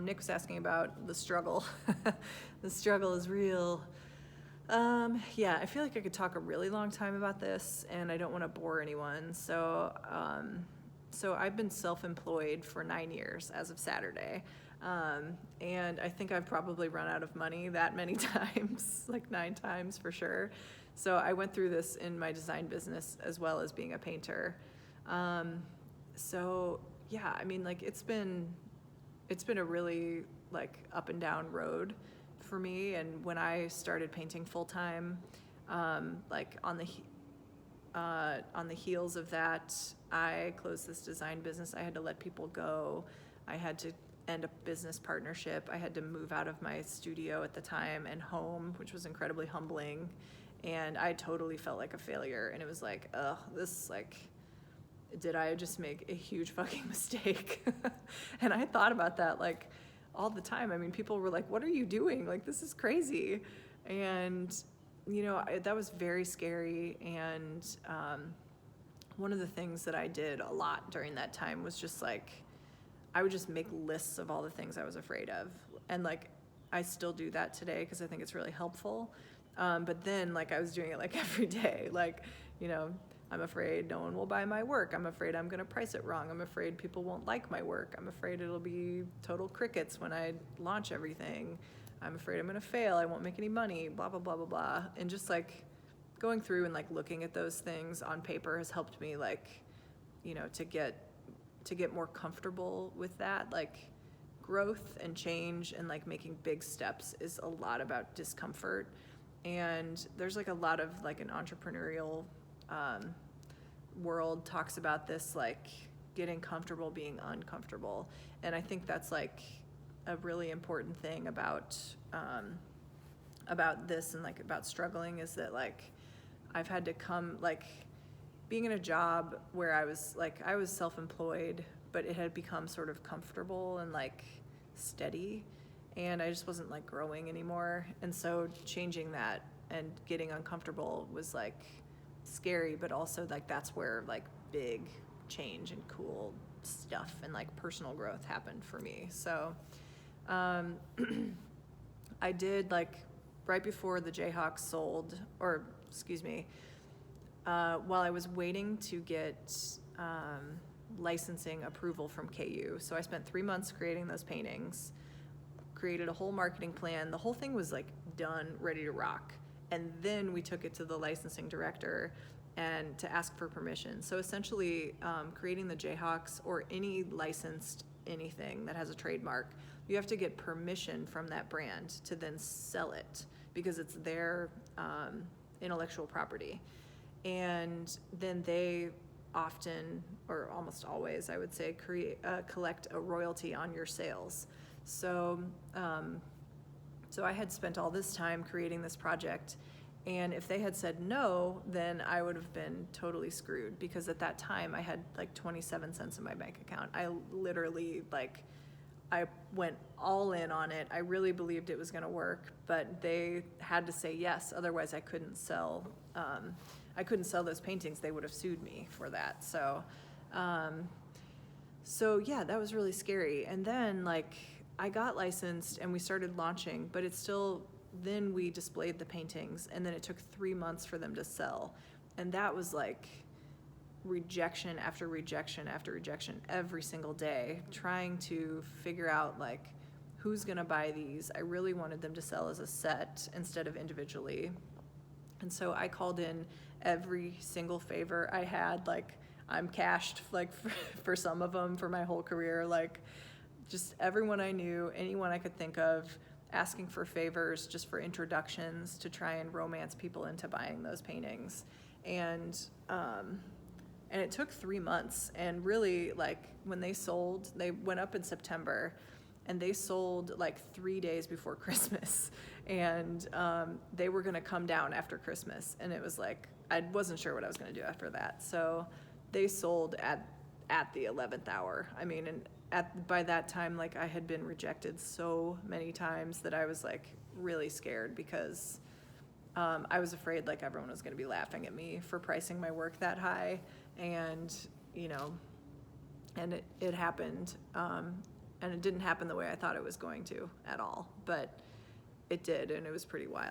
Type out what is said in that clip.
Nick was asking about the struggle. The struggle is real. Yeah, I feel like I could talk a really long time about this, and I don't want to bore anyone. So I've been self-employed for 9 years as of Saturday. And I think I've probably run out of money that many times, like 9 times for sure. So I went through this in my design business as well as being a painter. So yeah, I mean, like it's been a really like up and down road for me. And when I started painting full time, like on the heels of that, I closed this design business. I had to let people go. I had to end a business partnership. I had to move out of my studio at the time and home, which was incredibly humbling. And I totally felt like a failure. And it was like, ugh, this like, did I just make a huge fucking mistake? And I thought about that like all the time. I mean, people were like, what are you doing? Like, this is crazy. And, you know, that was very scary. And one of the things that I did a lot during that time was just like, I would just make lists of all the things I was afraid of. And like, I still do that today because I think it's really helpful. But then like I was doing it like every day, like, you know, I'm afraid no one will buy my work. I'm afraid I'm going to price it wrong. I'm afraid people won't like my work. I'm afraid it'll be total crickets when I launch everything. I'm afraid I'm going to fail. I won't make any money, blah, blah, blah, blah, blah. And just like going through and like looking at those things on paper has helped me like, you know, to get more comfortable with that. Like growth and change and like making big steps is a lot about discomfort. And there's like a lot of like an entrepreneurial world talks about this, like getting comfortable being uncomfortable. And I think that's like a really important thing about this and like about struggling is that like I've had to come like being in a job where I was self-employed, but it had become sort of comfortable and like steady, and I just wasn't like growing anymore. And so changing that and getting uncomfortable was like scary, but also like that's where like big change and cool stuff and like personal growth happened for me. So I did like right before the Jayhawks sold, or excuse me, while I was waiting to get licensing approval from KU. So I spent 3 months creating those paintings, created a whole marketing plan. The whole thing was like done, ready to rock. And then we took it to the licensing director and to ask for permission. So essentially creating the Jayhawks or any licensed anything that has a trademark, you have to get permission from that brand to then sell it because it's their intellectual property. And then they often, or almost always, I would say, collect a royalty on your sales. So I had spent all this time creating this project, and if they had said no, then I would have been totally screwed, because at that time I had like 27 cents in my bank account. I literally I went all in on it. I really believed it was going to work, but they had to say yes, otherwise I couldn't sell. I couldn't sell those paintings. They would have sued me for that. So yeah, that was really scary. And then like I got licensed and we started launching, but it's still, then we displayed the paintings, and then it took 3 months for them to sell. And that was like rejection after rejection after rejection every single day, trying to figure out like who's gonna buy these. I really wanted them to sell as a set instead of individually. And so I called in every single favor I had. Like I'm cashed like for some of them for my whole career, like just everyone I knew, anyone I could think of, asking for favors just for introductions to try and romance people into buying those paintings. And it took 3 months, and really like when they sold, they went up in September and they sold like 3 days before Christmas, and they were gonna come down after Christmas, and it was like I wasn't sure what I was gonna do after that. So they sold at the 11th hour. I mean, and by that time, like I had been rejected so many times that I was like really scared, because I was afraid like everyone was going to be laughing at me for pricing my work that high. And, you know, and it happened. And it didn't happen the way I thought it was going to at all, but it did, and it was pretty wild.